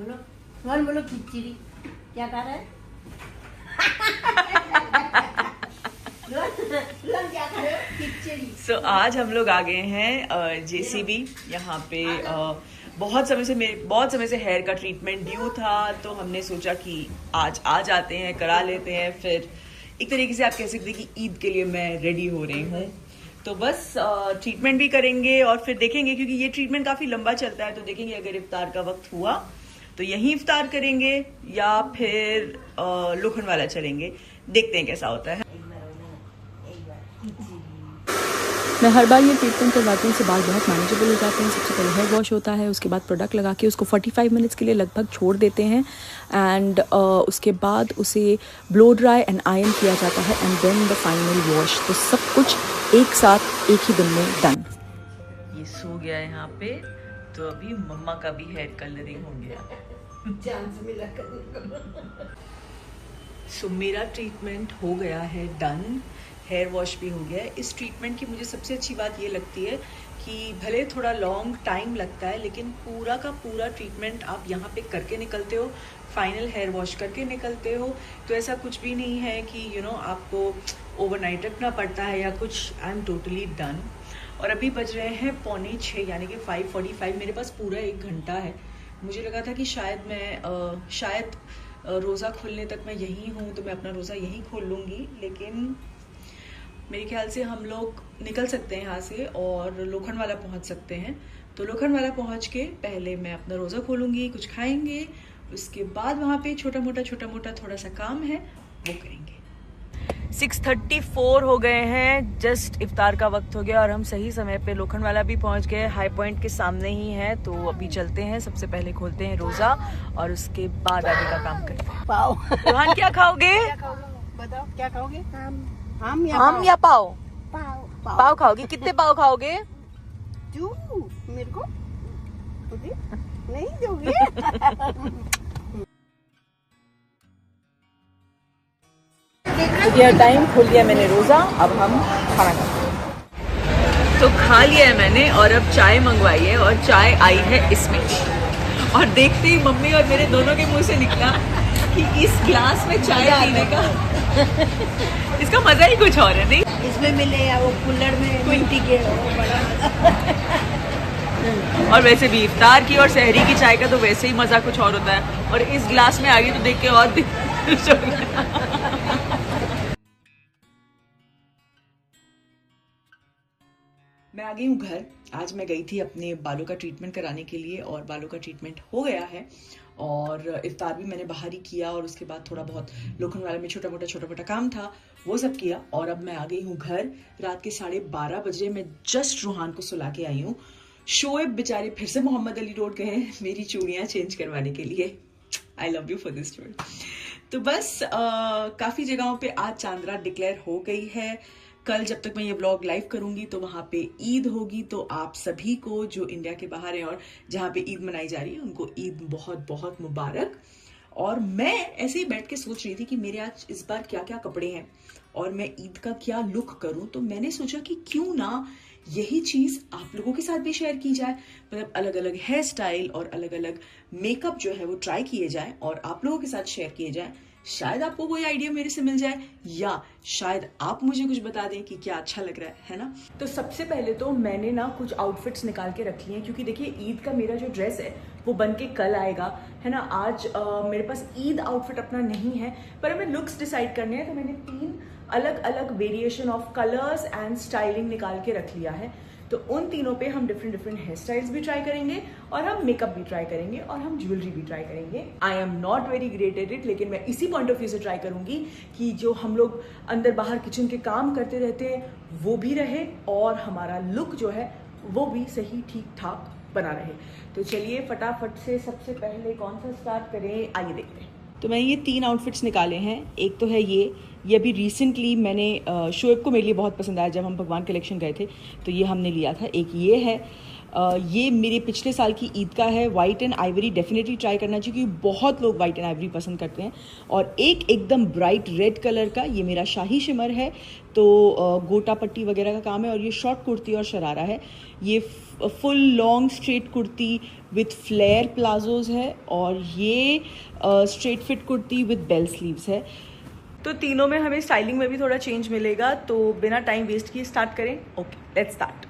बोलो रोहन, बोलो खिचड़ी। क्या कह रहा है? रोहन क्या कर रहे हो? खिचड़ी। सो आज हम लोग आ गए हैं JCB। यहाँ पे बहुत समय से हेयर का ट्रीटमेंट ड्यू था, तो हमने सोचा कि आज आ जाते हैं, करा लेते हैं। फिर एक तरीके से आप कह सकते हैं कि ईद के लिए मैं रेडी हो रही हूँ। तो बस ट्रीटमेंट भी करेंगे और फिर देखेंगे, क्योंकि ये ट्रीटमेंट काफ़ी लंबा चलता है। तो देखेंगे अगर इफ्तार का वक्त हुआ तो यहीं इफ्तार करेंगे या फिर लोखंडवाला चलेंगे। देखते हैं कैसा होता है। मैं हर बार ये ट्रीटमेंट करवाती हूँ, इससे बाल बहुत मैनेजेबल हो जाते हैं। सबसे पहले हेयर वॉश होता है, उसके बाद प्रोडक्ट लगा के उसको 45 मिनट्स के लिए लगभग छोड़ देते हैं एंड उसके बाद उसे ब्लो ड्राई एंड आयरन किया जाता है and then the final wash. तो सब कुछ एक साथ एक ही दिन में डन। ये सो गया है यहाँ पे, तो अभी मम्मा का भी हेयर कलरिंग हो गया। जान से मिला कर। सो मेरा ट्रीटमेंट हो गया है डन, हेयर वॉश भी हो गया है। इस ट्रीटमेंट की मुझे सबसे अच्छी बात ये लगती है कि भले थोड़ा लॉन्ग टाइम लगता है, लेकिन पूरा का पूरा ट्रीटमेंट आप यहाँ पे करके निकलते हो, फाइनल हेयर वॉश करके निकलते हो। तो ऐसा कुछ भी नहीं है कि आपको ओवरनाइट रखना पड़ता है या कुछ। I am totally done. और अभी बज रहे हैं 5:45 यानी कि 5:45। मेरे पास पूरा 1 घंटा है। मुझे लगा था कि शायद रोज़ा खुलने तक मैं यहीं हूँ, तो मैं अपना रोज़ा यहीं खोल लूँगी, लेकिन मेरे ख्याल से हम लोग निकल सकते हैं यहाँ से और लोखंडवाला पहुँच सकते हैं। तो लोखंडवाला पहुँच के पहले मैं अपना रोज़ा खोलूँगी, कुछ खाएंगे, उसके बाद वहाँ पे छोटा मोटा थोड़ा सा काम है वो करेंगे। 6:34 हो गए हैं, जस्ट इफ्तार का वक्त हो गया और हम सही समय पे लोखंडवाला भी पहुँच गए। हाई पॉइंट के सामने ही है, तो अभी चलते हैं। सबसे पहले खोलते हैं रोज़ा और उसके बाद आगे का काम करते हैं। पाव। रोहन क्या खाओगे? बताओ क्या खाओगे? आम या पाव? पाव खाओगी? कितने पाव खाओगे? तू मेरे को नहीं दोगे? टाइम खोल लिया मैंने रोज़ा, अब हम खाना खाते हैं। तो खा लिया है मैंने और अब चाय मंगवाई है और चाय आई है इसमें। और देखते ही मम्मी और मेरे दोनों के मुंह से निकला कि इस ग्लास में चाय पीने का इसका मजा ही कुछ और है। नहीं इसमें मिले या वो कुल्हड़ में मिट्टी के और वैसे भी इफ्तार की और सहरी की चाय का तो वैसे ही मजा कुछ और होता है, और इस ग्लास में आ गई तो देख के और मैं आ गई हूँ घर। आज मैं गई थी अपने बालों का ट्रीटमेंट कराने के लिए और बालों का ट्रीटमेंट हो गया है और इफ्तार भी मैंने बाहर ही किया और उसके बाद थोड़ा बहुत लोखंडवाला में छोटा मोटा काम था, वो सब किया। और अब मैं आ गई हूँ घर। रात के 12:30 बजे मैं जस्ट रूहान को सुला के आई हूँ। शोएब बेचारे फिर से मोहम्मद अली रोड गए हैं मेरी चूड़ियाँ चेंज करवाने के लिए। I love you for this story. तो बस काफ़ी जगहों पे आज चांद रात डिक्लेयर हो गई है। कल जब तक मैं ये ब्लॉग लाइव करूंगी तो वहाँ पे ईद होगी, तो आप सभी को जो इंडिया के बाहर हैं और जहाँ पे ईद मनाई जा रही है उनको ईद बहुत बहुत मुबारक। और मैं ऐसे ही बैठ के सोच रही थी कि मेरे आज इस बार क्या क्या कपड़े हैं और मैं ईद का क्या लुक करूं, तो मैंने सोचा कि क्यों ना यही चीज़ आप लोगों के साथ भी शेयर की जाए। मतलब अलग अलग हेयर स्टाइल और अलग अलग मेकअप जो है वो ट्राई किए जाए और आप लोगों के साथ शेयर किए जाए। शायद आपको कोई आइडिया मेरे से मिल जाए या शायद आप मुझे कुछ बता दें कि क्या अच्छा लग रहा है ना। तो सबसे पहले तो मैंने ना कुछ आउटफिट्स निकाल के रखी हैं, क्योंकि देखिए ईद का मेरा जो ड्रेस है वो बन के कल आएगा, है ना। आज मेरे पास ईद आउटफिट अपना नहीं है, पर हमें लुक्स डिसाइड करने हैं। तो मैंने 3 अलग अलग variation of colours and styling निकाल के रख लिया है। तो उन तीनों पे हम डिफरेंट हेयर स्टाइल्स भी ट्राई करेंगे और हम मेकअप भी ट्राई करेंगे और हम ज्वेलरी भी ट्राई करेंगे। I am not very great at it, लेकिन मैं इसी पॉइंट ऑफ व्यू से ट्राई करूंगी कि जो हम लोग अंदर बाहर किचन के काम करते रहते हैं वो भी रहे और हमारा लुक जो है वो भी सही ठीक ठाक बना रहे। तो चलिए फटाफट से सबसे पहले कौन सा स्टार्ट करें, आइए देखते हैं। तो मैंने ये 3 आउटफिट्स निकाले हैं। एक तो है ये अभी रिसेंटली मैंने शोएब को मेरे लिए बहुत पसंद आया जब हम भगवान कलेक्शन गए थे, तो ये हमने लिया था। एक ये है ये मेरे पिछले साल की ईद का है। White and Ivory definitely try करना चाहिए क्योंकि बहुत लोग वाइट एंड आइवरी पसंद करते हैं। और एक एकदम ब्राइट रेड कलर का, ये मेरा शाही शिमर है, तो गोटा पट्टी वगैरह का काम है। और ये शॉर्ट कुर्ती और शरारा है। ये full long straight kurti with flare palazzos है और ये straight fit kurti with bell sleeves है। तो तीनों में हमें स्टाइलिंग में भी थोड़ा चेंज मिलेगा, तो बिना टाइम वेस्ट किए स्टार्ट करें। Okay, let's start.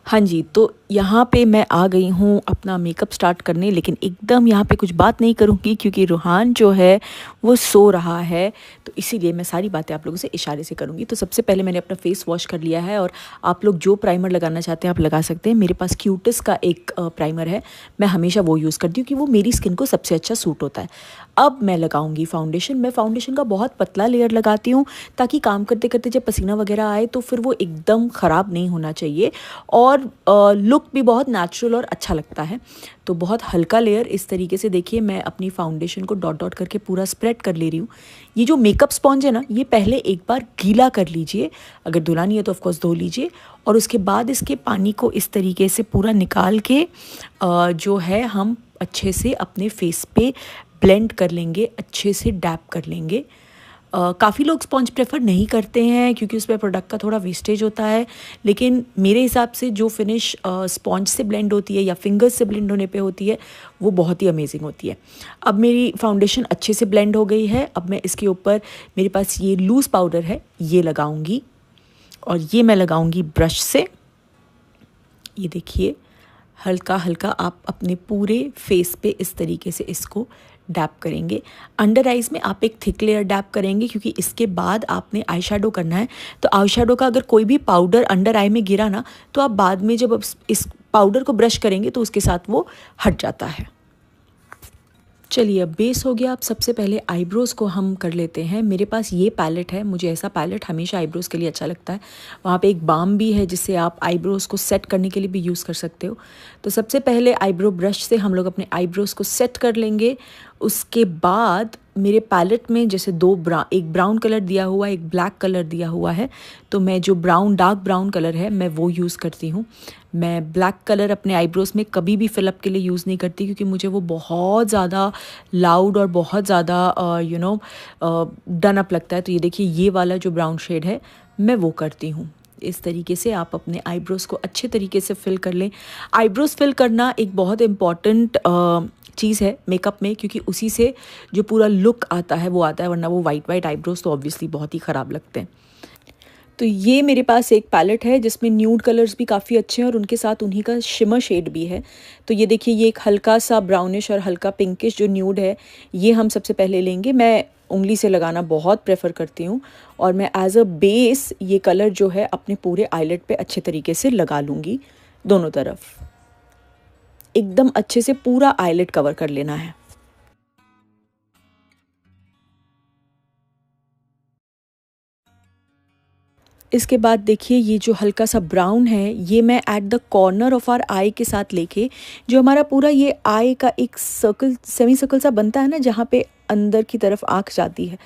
हाँ जी, तो यहाँ पे मैं आ गई हूँ अपना मेकअप स्टार्ट करने, लेकिन एकदम यहाँ पे कुछ बात नहीं करूँगी क्योंकि रूहान जो है वो सो रहा है, तो इसीलिए मैं सारी बातें आप लोगों से इशारे से करूँगी। तो सबसे पहले मैंने अपना फेस वॉश कर लिया है और आप लोग जो प्राइमर लगाना चाहते हैं आप लगा सकते हैं। मेरे पास क्यूटिस का एक प्राइमर है, मैं हमेशा वो यूज़ करती हूँ कि वो मेरी स्किन को सबसे अच्छा सूट होता है। अब मैं लगाऊंगी फाउंडेशन। मैं फाउंडेशन का बहुत पतला लेयर लगाती हूँ ताकि काम करते करते जब पसीना वगैरह आए तो फिर वो एकदम ख़राब नहीं होना चाहिए और लुक भी बहुत नेचुरल और अच्छा लगता है। तो बहुत हल्का लेयर इस तरीके से देखिए मैं अपनी फाउंडेशन को डॉट डॉट करके पूरा स्प्रेड कर ले रही हूँ। ये जो मेकअप स्पॉन्ज है ना, ये पहले एक बार गीला कर लीजिए, अगर धुला नहीं है तो ऑफकोर्स धो लीजिए। और उसके बाद इसके पानी को इस तरीके से पूरा निकाल के जो है हम अच्छे से अपने फेस पे ब्लेंड कर लेंगे, अच्छे से डैप कर लेंगे। काफ़ी लोग स्पॉन्ज प्रेफर नहीं करते हैं क्योंकि उसमें प्रोडक्ट का थोड़ा वेस्टेज होता है, लेकिन मेरे हिसाब से जो फिनिश स्पॉन्ज से ब्लेंड होती है या फिंगर्स से ब्लेंड होने पे होती है वो बहुत ही अमेजिंग होती है। अब मेरी फाउंडेशन अच्छे से ब्लेंड हो गई है। अब मैं इसके ऊपर, मेरे पास ये लूज़ पाउडर है, ये लगाऊंगी और ये मैं लगाऊंगी ब्रश से। ये देखिए हल्का हल्का आप अपने पूरे फेस पे इस तरीके से इसको डैप करेंगे। अंडर आइज़ में आप एक थिक लेयर डैप करेंगे क्योंकि इसके बाद आपने आई शेडो करना है। तो आई शेडो का अगर कोई भी पाउडर अंडर आई में गिरा ना, तो आप बाद में जब इस पाउडर को ब्रश करेंगे तो उसके साथ वो हट जाता है। चलिए अब बेस हो गया। अब सबसे पहले आईब्रोज़ को हम कर लेते हैं। मेरे पास ये पैलेट है, मुझे ऐसा पैलेट हमेशा आईब्रोज़ के लिए अच्छा लगता है। वहाँ पे एक बाम भी है जिससे आप आईब्रोज़ को सेट करने के लिए भी यूज़ कर सकते हो। तो सबसे पहले आईब्रो ब्रश से हम लोग अपने आईब्रोज़ को सेट कर लेंगे। उसके बाद मेरे पैलेट में जैसे एक ब्राउन कलर दिया हुआ है, एक ब्लैक कलर दिया हुआ है, तो मैं जो डार्क ब्राउन कलर है मैं वो यूज़ करती हूँ। मैं ब्लैक कलर अपने आईब्रोज़ में कभी भी फिलअप के लिए यूज़ नहीं करती क्योंकि मुझे वो बहुत ज़्यादा लाउड और बहुत ज़्यादा डन अप लगता है। तो ये देखिए ये वाला जो ब्राउन शेड है मैं वो करती हूँ। इस तरीके से आप अपने आईब्रोज़ को अच्छे तरीके से फिल कर लें। आईब्रोज़ फिल करना एक बहुत इम्पॉर्टेंट चीज़ है मेकअप में क्योंकि उसी से जो पूरा लुक आता है वो आता है, वरना वो वाइट आईब्रोज़ तो ऑब्वियसली बहुत ही ख़राब लगते हैं। तो ये मेरे पास एक पैलेट है जिसमें न्यूड कलर्स भी काफ़ी अच्छे हैं और उनके साथ उन्हीं का शिमर शेड भी है। तो ये देखिए ये एक हल्का सा ब्राउनिश और हल्का पिंकिश जो न्यूड है, ये हम सबसे पहले लेंगे। मैं उंगली से लगाना बहुत प्रेफर करती हूँ और मैं एज अ बेस ये कलर जो है अपने पूरे आईलेट पे अच्छे तरीके से लगा लूँगी। दोनों तरफ एकदम अच्छे से पूरा आईलेट कवर कर लेना है। इसके बाद देखिए ये जो हल्का सा ब्राउन है ये मैं at the corner of our eye के साथ लेके, जो हमारा पूरा ये आई का एक सर्कल, सेमी सर्कल सा बनता है ना, जहाँ पे अंदर की तरफ आँख जाती है,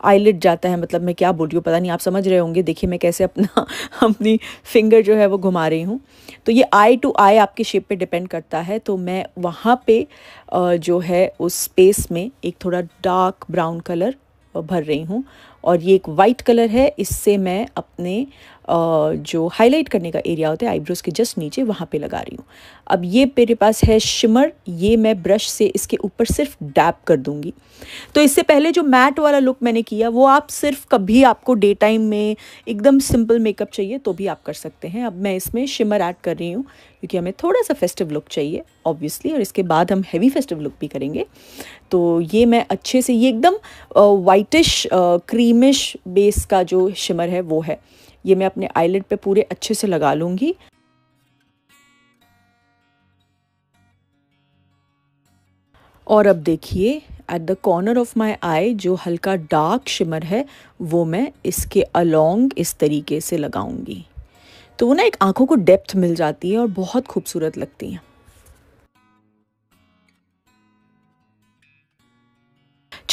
आईलिड जाता है, मतलब मैं क्या बोल रही हूँ पता नहीं, आप समझ रहे होंगे। देखिए मैं कैसे अपनी फिंगर जो है वो घुमा रही हूँ। तो ये आई टू आई आपके शेप पे डिपेंड करता है। तो मैं वहाँ पे जो है उस स्पेस में एक थोड़ा डार्क ब्राउन कलर भर रही हूँ और ये एक वाइट कलर है, इससे मैं अपने जो हाईलाइट करने का एरिया होता है आईब्रोज़ के जस्ट नीचे, वहाँ पे लगा रही हूँ। अब ये मेरे पास है शिमर, ये मैं ब्रश से इसके ऊपर सिर्फ डैप कर दूँगी। तो इससे पहले जो मैट वाला लुक मैंने किया वो आप सिर्फ कभी आपको डे टाइम में एकदम सिंपल मेकअप चाहिए तो भी आप कर सकते हैं। अब मैं इसमें शिमर ऐड कर रही हूँ क्योंकि हमें थोड़ा सा फेस्टिव लुक चाहिए ऑब्वियसली, और इसके बाद हम हैवी फेस्टिव लुक भी करेंगे। तो ये मैं अच्छे से, ये एकदम वाइटिश क्रीमिश बेस का जो शिमर है वो है, ये मैं अपने आईलिड पे पूरे अच्छे से लगा लूँगी। और अब देखिए at the corner of my eye जो हल्का डार्क शिमर है वो मैं इसके अलोंग इस तरीके से लगाऊंगी। तो वो ना एक आंखों को डेप्थ मिल जाती है और बहुत खूबसूरत लगती हैं।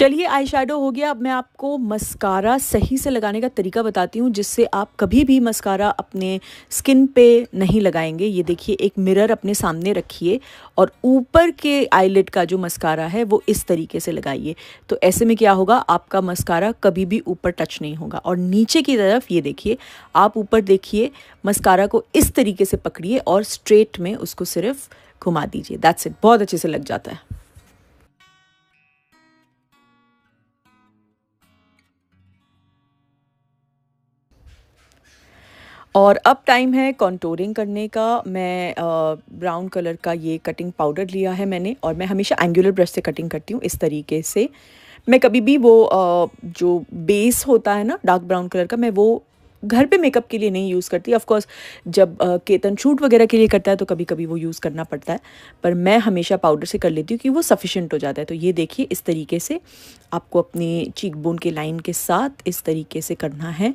चलिए आई शेडो हो गया। अब मैं आपको मस्कारा सही से लगाने का तरीका बताती हूँ, जिससे आप कभी भी मस्कारा अपने स्किन पे नहीं लगाएंगे। ये देखिए, एक मिरर अपने सामने रखिए और ऊपर के आईलिड का जो मस्कारा है वो इस तरीके से लगाइए। तो ऐसे में क्या होगा, आपका मस्कारा कभी भी ऊपर टच नहीं होगा। और नीचे की तरफ ये देखिए, आप ऊपर देखिए, मस्कारा को इस तरीके से पकड़िए और स्ट्रेट में उसको सिर्फ घुमा दीजिए। दैट्स इट, बहुत अच्छे से लग जाता है। और अब टाइम है कॉन्टोरिंग करने का। मैं ब्राउन कलर का ये कटिंग पाउडर लिया है मैंने, और मैं हमेशा एंगुलर ब्रश से कटिंग करती हूँ इस तरीके से। मैं कभी भी वो जो बेस होता है ना डार्क ब्राउन कलर का, मैं वो घर पे मेकअप के लिए नहीं यूज़ करती। ऑफ कोर्स जब केतन शूट वगैरह के लिए करता है तो कभी कभी वो यूज़ करना पड़ता है, पर मैं हमेशा पाउडर से कर लेती हूँ कि वो सफिशेंट हो जाता है। तो ये देखिए, इस तरीके से आपको अपने चीक बोन के लाइन के साथ इस तरीके से करना है,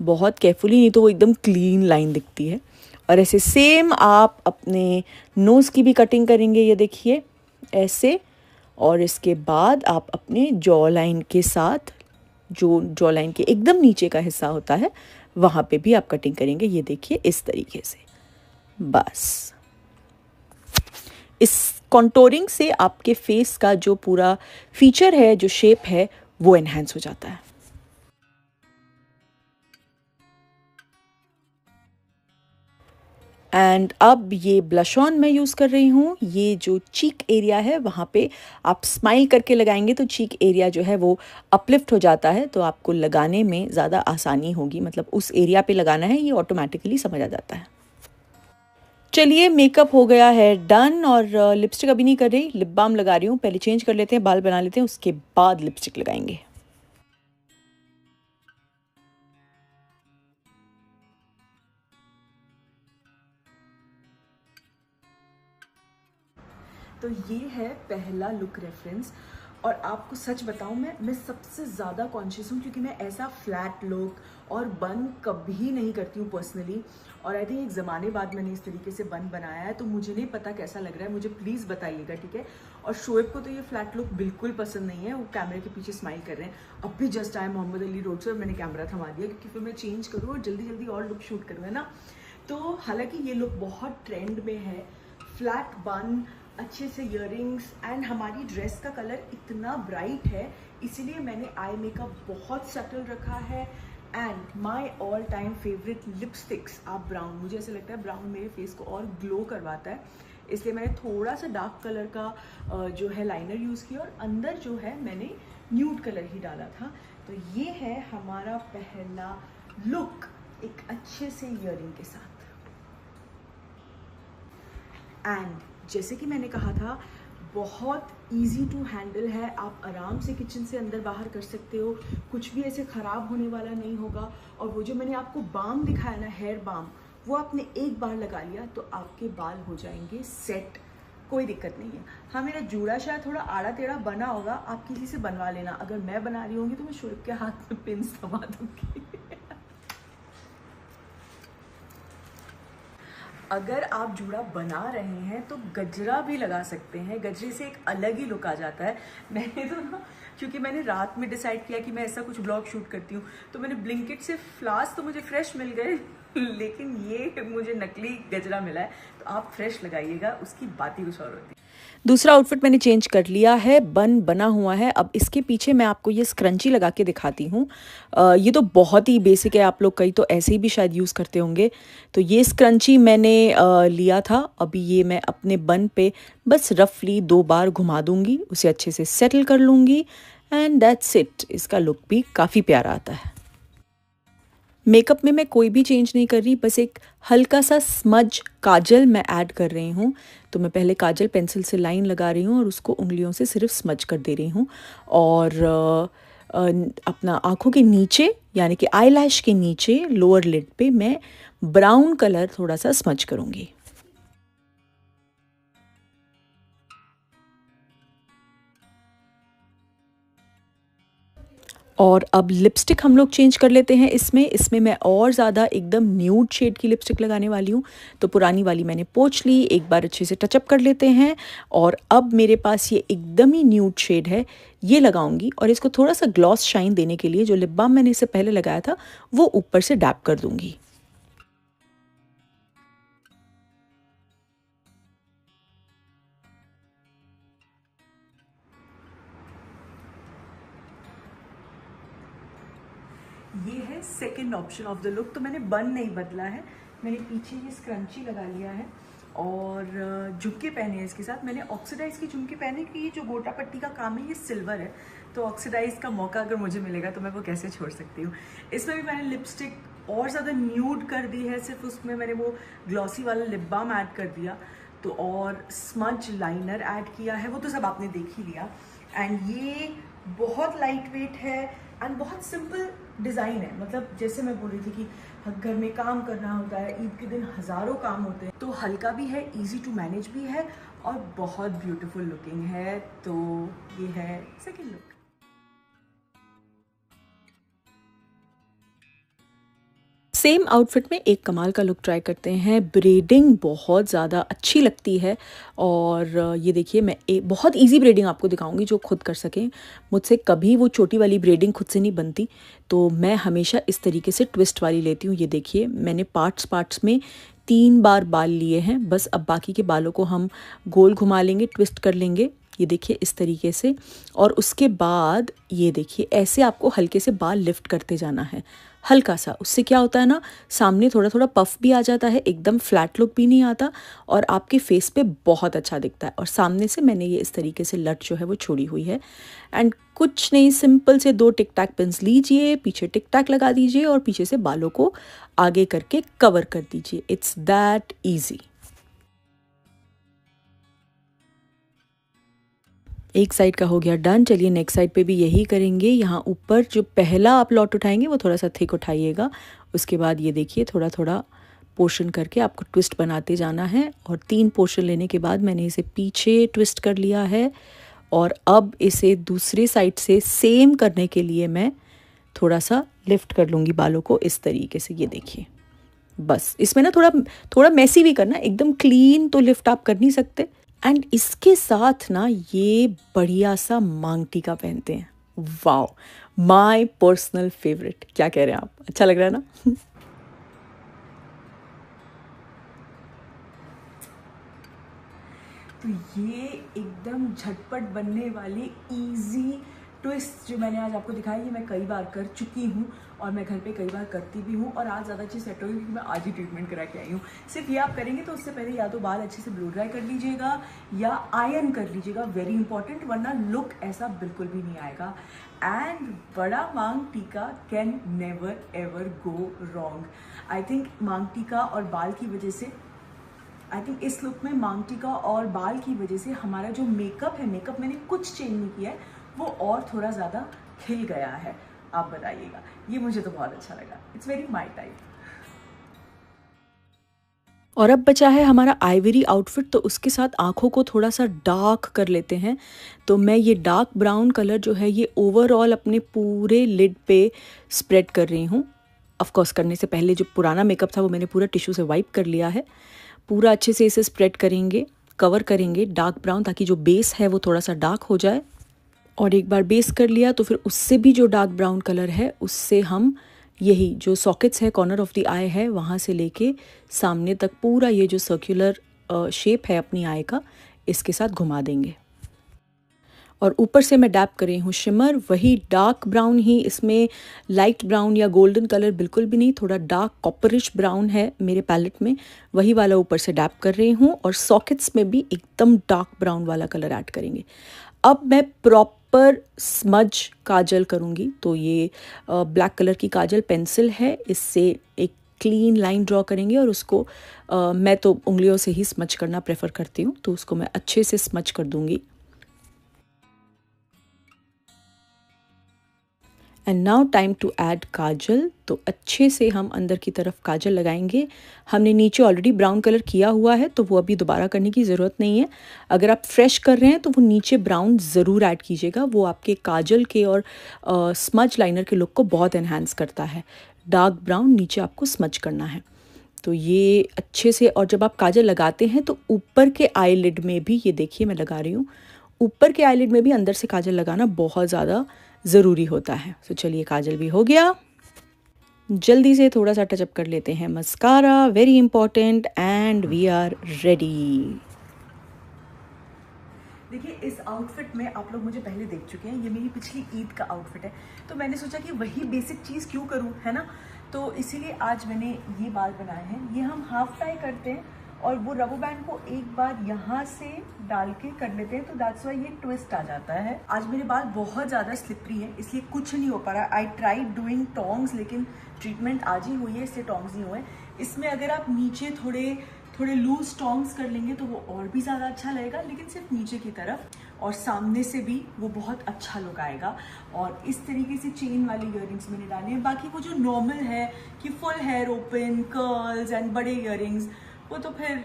बहुत केयरफुली, नहीं तो वो एकदम क्लीन लाइन दिखती है। और ऐसे सेम आप अपने नोज़ की भी कटिंग करेंगे, ये देखिए ऐसे। और इसके बाद आप अपने जॉ लाइन के साथ, जो जॉ लाइन के एकदम नीचे का हिस्सा होता है, वहाँ पे भी आप कटिंग करेंगे, ये देखिए इस तरीके से। बस इस कॉन्टोरिंग से आपके फेस का जो पूरा फीचर है, जो शेप है, वो एनहांस हो जाता है। एंड अब ये ब्लश ऑन मैं यूज़ कर रही हूँ। ये जो चीक एरिया है वहाँ पे आप स्माइल करके लगाएंगे तो चीक एरिया जो है वो अपलिफ्ट हो जाता है, तो आपको लगाने में ज़्यादा आसानी होगी। मतलब उस एरिया पे लगाना है, ये ऑटोमेटिकली समझ आ जाता है। चलिए, मेकअप हो गया है डन। और लिपस्टिक अभी नहीं कर रही, लिप बाम लगा रही हूँ। पहले चेंज कर लेते हैं, बाल बना लेते हैं, उसके बाद लिपस्टिक लगाएंगे। तो ये है पहला लुक रेफरेंस। और आपको सच बताऊं, मैं सबसे ज़्यादा कॉन्शियस हूँ, क्योंकि मैं ऐसा फ्लैट लुक और बन कभी नहीं करती हूँ पर्सनली। और आई थिंक एक ज़माने बाद मैंने इस तरीके से बन बनाया है, तो मुझे नहीं पता कैसा लग रहा है, मुझे प्लीज़ बताइएगा, ठीक है। और शोएब को तो ये फ्लैट लुक बिल्कुल पसंद नहीं है, वो कैमरे के पीछे स्माइल कर रहे हैं। अब भी जस्ट आए मोहम्मद अली रोड से और मैंने कैमरा थमा दिया, क्योंकि फिर मैं चेंज करूँ और जल्दी जल्दी और लुक शूट करूँ, है ना। तो हालांकि ये लुक बहुत ट्रेंड में है, फ्लैट बन, अच्छे से इयररिंग्स, एंड हमारी ड्रेस का कलर इतना ब्राइट है, इसीलिए मैंने आई मेकअप बहुत सटल रखा है। And my all time favourite lipsticks आप ब्राउन, मुझे ऐसा लगता है ब्राउन मेरे फेस को और ग्लो करवाता है, इसलिए मैंने थोड़ा सा डार्क कलर का जो है लाइनर यूज़ किया, और अंदर जो है मैंने न्यूड कलर ही डाला था। तो ये है हमारा पहला लुक, एक अच्छे से इयररिंग के साथ। एंड जैसे कि मैंने कहा था, बहुत इजी टू हैंडल है, आप आराम से किचन से अंदर बाहर कर सकते हो, कुछ भी ऐसे ख़राब होने वाला नहीं होगा। और वो जो मैंने आपको बाम दिखाया ना, हेयर बाम, वो आपने एक बार लगा लिया तो आपके बाल हो जाएंगे सेट, कोई दिक्कत नहीं है। हाँ, मेरा जूड़ा शायद थोड़ा आड़ा टेढ़ा बना होगा, आप किसी से बनवा लेना। अगर मैं बना रही होंगी तो मैं शोएब के हाथ में पिन्स थमा दूँगी। अगर आप जूड़ा बना रहे हैं तो गजरा भी लगा सकते हैं, गजरे से एक अलग ही लुक आ जाता है। मैंने तो ना, क्योंकि मैंने रात में डिसाइड किया कि मैं ऐसा कुछ ब्लॉग शूट करती हूँ, तो मैंने ब्लिंकिट से फ्लावर्स तो मुझे फ्रेश मिल गए, लेकिन ये मुझे नकली गजरा मिला है। तो आप फ्रेश लगाइएगा, उसकी बात ही कुछ और होती है। दूसरा आउटफिट मैंने चेंज कर लिया है, बन बना हुआ है। अब इसके पीछे मैं आपको ये स्क्रंची लगा के दिखाती हूँ। ये तो बहुत ही बेसिक है, आप लोग कई तो ऐसे ही भी शायद यूज़ करते होंगे। तो ये स्क्रंची मैंने लिया था, अभी ये मैं अपने बन पे बस रफली 2 बार घुमा दूँगी, उसे अच्छे से सेटल कर लूँगी, एंड दैट्स इट। इसका लुक भी काफ़ी प्यारा आता है। मेकअप में मैं कोई भी चेंज नहीं कर रही, बस एक हल्का सा स्मज काजल मैं ऐड कर रही हूँ। तो मैं पहले काजल पेंसिल से लाइन लगा रही हूँ और उसको उंगलियों से सिर्फ स्मज कर दे रही हूँ। और अपना आँखों के नीचे, यानी कि आई लैश के नीचे लोअर लिड पे मैं ब्राउन कलर थोड़ा सा स्मज करूँगी। और अब लिपस्टिक हम लोग चेंज कर लेते हैं। इसमें मैं और ज़्यादा एकदम न्यूड शेड की लिपस्टिक लगाने वाली हूँ। तो पुरानी वाली मैंने पोंछ ली, एक बार अच्छे से टचअप कर लेते हैं। और अब मेरे पास ये एकदम ही न्यूड शेड है, ये लगाऊंगी और इसको थोड़ा सा ग्लॉस शाइन देने के लिए जो लिप बाम मैंने इससे पहले लगाया था वो ऊपर से डैप कर दूंगी। ये है second option of the look. तो मैंने बन नहीं बदला है, मैंने पीछे ये स्क्रंची लगा लिया है और झुमके पहने हैं इसके साथ। मैंने ऑक्सीडाइज के झुमके पहने कि ये जो गोटा पट्टी का काम है ये सिल्वर है, तो ऑक्सीडाइज का मौका अगर मुझे मिलेगा तो मैं वो कैसे छोड़ सकती हूँ। इसमें भी मैंने लिपस्टिक और ज़्यादा न्यूड कर दी है, सिर्फ उसमें मैंने वो ग्लॉसी वाला लिप बाम ऐड कर दिया तो, और स्मज लाइनर ऐड किया है, वो तो सब आपने देख ही लिया। एंड ये बहुत लाइट वेट है एंड बहुत सिंपल डिज़ाइन है। मतलब जैसे मैं बोल रही थी कि घर में काम करना होता है, ईद के दिन हज़ारों काम होते हैं, तो हल्का भी है, इजी टू मैनेज भी है और बहुत ब्यूटीफुल लुकिंग है। तो ये है सेकंड लुक। सेम आउटफिट में एक कमाल का लुक ट्राई करते हैं। ब्रेडिंग बहुत ज़्यादा अच्छी लगती है और ये देखिए मैं बहुत इजी ब्रेडिंग आपको दिखाऊंगी जो खुद कर सकें। मुझसे कभी वो छोटी वाली ब्रेडिंग खुद से नहीं बनती, तो मैं हमेशा इस तरीके से ट्विस्ट वाली लेती हूँ। ये देखिए मैंने पार्ट्स में 3 बार बाल लिए हैं, बस अब बाकी के बालों को हम गोल घुमा लेंगे, ट्विस्ट कर लेंगे। ये देखिए इस तरीके से, और उसके बाद ये देखिए ऐसे आपको हल्के से बाल लिफ्ट करते जाना है, हल्का सा। उससे क्या होता है ना, सामने थोड़ा थोड़ा पफ भी आ जाता है, एकदम फ्लैट लुक भी नहीं आता और आपके फेस पे बहुत अच्छा दिखता है। और सामने से मैंने ये इस तरीके से लट जो है वो छोड़ी हुई है। एंड कुछ नहीं, सिंपल से 2 टिक टैक पिन्स लीजिए, पीछे टिक टैक लगा दीजिए और पीछे से बालों को आगे करके कवर कर दीजिए। It's that easy. एक साइड का हो गया डन। चलिए नेक्स्ट साइड पे भी यही करेंगे। यहाँ ऊपर जो पहला आप लॉट उठाएंगे वो थोड़ा सा थिक उठाइएगा। उसके बाद ये देखिए थोड़ा थोड़ा पोर्शन करके आपको ट्विस्ट बनाते जाना है और 3 पोर्शन लेने के बाद मैंने इसे पीछे ट्विस्ट कर लिया है। और अब इसे दूसरी साइड से सेम करने के लिए मैं थोड़ा सा लिफ्ट कर लूँगी बालों को इस तरीके से। ये देखिए बस इसमें ना थोड़ा मैसी भी करना, एकदम क्लीन तो लिफ्ट आप कर नहीं सकते। एंड इसके साथ ना ये बढ़िया सा मांग टीका पहनते हैं। Wow, my personal favourite. क्या कह रहे हैं आप, अच्छा लग रहा है ना? तो ये एकदम झटपट बनने वाली इजी ट्विस्ट जो मैंने आज आपको दिखाई, ये मैं कई बार कर चुकी हूँ और मैं घर पे कई बार करती भी हूँ और आज ज़्यादा अच्छी सेट होगी क्योंकि मैं आज ही ट्रीटमेंट करा के आई हूँ। सिर्फ ये आप करेंगे तो उससे पहले या तो बाल अच्छे से ब्लो ड्राई कर लीजिएगा या आयरन कर लीजिएगा, वेरी इंपॉर्टेंट, वरना लुक ऐसा बिल्कुल भी नहीं आएगा। एंड बड़ा मांग टीका can never ever go wrong. I think मांग टीका और बाल की वजह से, आई थिंक इस लुक में मांग टीका और बाल की वजह से हमारा जो मेकअप है, मेकअप मैंने कुछ चेंज नहीं किया है, वो और थोड़ा ज़्यादा खिल गया है। आप बताइएगा, ये मुझे तो बहुत अच्छा लगा। It's very my type. और अब बचा है हमारा आइवरी आउटफिट, तो उसके साथ आँखों को थोड़ा सा डार्क कर लेते हैं। तो मैं ये डार्क ब्राउन कलर जो है ये ओवरऑल अपने पूरे लिड पे स्प्रेड कर रही हूँ। ऑफकोर्स करने से पहले जो पुराना मेकअप था वो मैंने पूरा टिश्यू से वाइप कर लिया है। पूरा अच्छे से इसे स्प्रेड करेंगे, कवर करेंगे डार्क ब्राउन, ताकि जो बेस है वो थोड़ा सा डार्क हो जाए। और एक बार बेस कर लिया तो फिर उससे भी जो डार्क ब्राउन कलर है उससे हम यही जो सॉकेट्स है, कॉर्नर ऑफ द आई है, वहाँ से लेके सामने तक पूरा ये जो सर्कुलर शेप है अपनी आई का, इसके साथ घुमा देंगे। और ऊपर से मैं डैप कर रही हूँ शिमर, वही डार्क ब्राउन ही, इसमें लाइट ब्राउन या गोल्डन कलर बिल्कुल भी नहीं, थोड़ा डार्क कॉपरिश ब्राउन है मेरे पैलेट में, वही वाला ऊपर से डैप कर रही हूँ। और सॉकेट्स में भी एकदम डार्क ब्राउन वाला कलर ऐड करेंगे। अब मैं प्रॉपर स्मज काजल करूँगी। तो ये ब्लैक कलर की काजल पेंसिल है, इससे एक क्लीन लाइन ड्रॉ करेंगे और उसको मैं तो उंगलियों से ही स्मज करना प्रेफर करती हूँ, तो उसको मैं अच्छे से स्मज कर दूँगी। And now time to add kajal. तो अच्छे से हम अंदर की तरफ काजल लगाएंगे। हमने नीचे ऑलरेडी ब्राउन कलर किया हुआ है, तो वो अभी दोबारा करने की ज़रूरत नहीं है। अगर आप फ्रेश कर रहे हैं तो वो नीचे ब्राउन ज़रूर ऐड कीजिएगा, वो आपके काजल के और स्मज लाइनर के लुक को बहुत एनहांस करता है। डार्क ब्राउन नीचे आपको स्मज करना है। तो ये अच्छे से, और जब आप काजल लगाते हैं तो ऊपर के आईलिड में भी, ये देखिए मैं लगा रही हूँ, ऊपर के आईलिड में भी अंदर से काजल लगाना बहुत ज़्यादा ज़रूरी होता है। तो चलिए काजल भी हो गया। जल्दी से थोड़ा सा टचअप कर लेते हैं mascara, very important, and we are ready. देखिए इस आउटफिट में आप लोग मुझे पहले देख चुके हैं, ये मेरी पिछली ईद का आउटफिट है, तो मैंने सोचा कि वही बेसिक चीज़ क्यों करूं, है ना। तो इसीलिए आज मैंने ये बाल बनाए हैं। ये हम हाफ टाई करते हैं और वो रबर बैंड को एक बार यहाँ से डाल के कर लेते हैं, तो दैट्स वाई ये ट्विस्ट आ जाता है। आज मेरे बाल बहुत ज़्यादा स्लिपरी हैं, इसलिए कुछ नहीं हो पा रहा। आई ट्राइड डूइंग टॉन्ग्स, लेकिन ट्रीटमेंट आज ही हुई है इसलिए टॉन्ग्स नहीं हुए। इसमें अगर आप नीचे थोड़े लूज टॉन्ग्स कर लेंगे तो वो और भी ज़्यादा अच्छा लगेगा, लेकिन सिर्फ नीचे की तरफ, और सामने से भी वो बहुत अच्छा लुक आएगा। और इस तरीके से चेन वाली इयररिंग्स मैंने डाले हैं। बाकी वो जो नॉर्मल है कि full hair open, curls and बड़े इयररिंग्स, वो तो फिर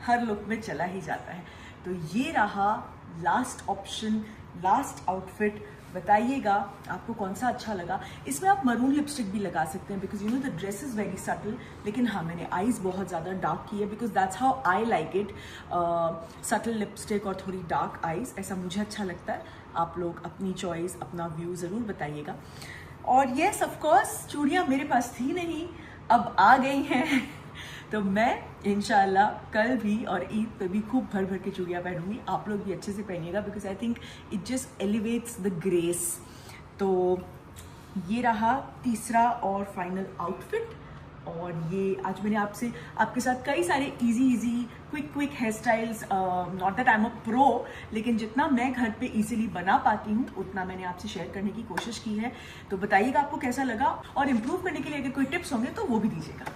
हर लुक में चला ही जाता है। तो ये रहा लास्ट ऑप्शन, लास्ट आउटफिट। बताइएगा आपको कौन सा अच्छा लगा। इसमें आप मरून लिपस्टिक भी लगा सकते हैं, because you know the dress is very subtle, लेकिन हाँ मैंने आईज बहुत ज़्यादा डार्क की है, because that's how I like it. Subtle lipstick और थोड़ी डार्क आईज, ऐसा मुझे अच्छा लगता है। आप लोग अपनी चॉइस, अपना व्यू ज़रूर बताइएगा। और येस ऑफ कोर्स चूड़ियाँ मेरे पास थी नहीं, अब आ गई हैं। तो मैं इंशाल्लाह कल भी और ईद पे भी खूब भर भर के चूड़ियाँ पहनूंगी। आप लोग भी अच्छे से पहनिएगा, because I think it just elevates the grace. तो ये रहा तीसरा और फाइनल आउटफिट। और ये आज मैंने आपके साथ कई सारे easy quick hairstyles, not that I am a pro, लेकिन जितना मैं घर पे इजीली बना पाती हूँ उतना मैंने आपसे शेयर करने की कोशिश की है। तो बताइएगा आपको कैसा लगा, और इम्प्रूव करने के लिए अगर कोई टिप्स होंगे तो वो भी दीजिएगा।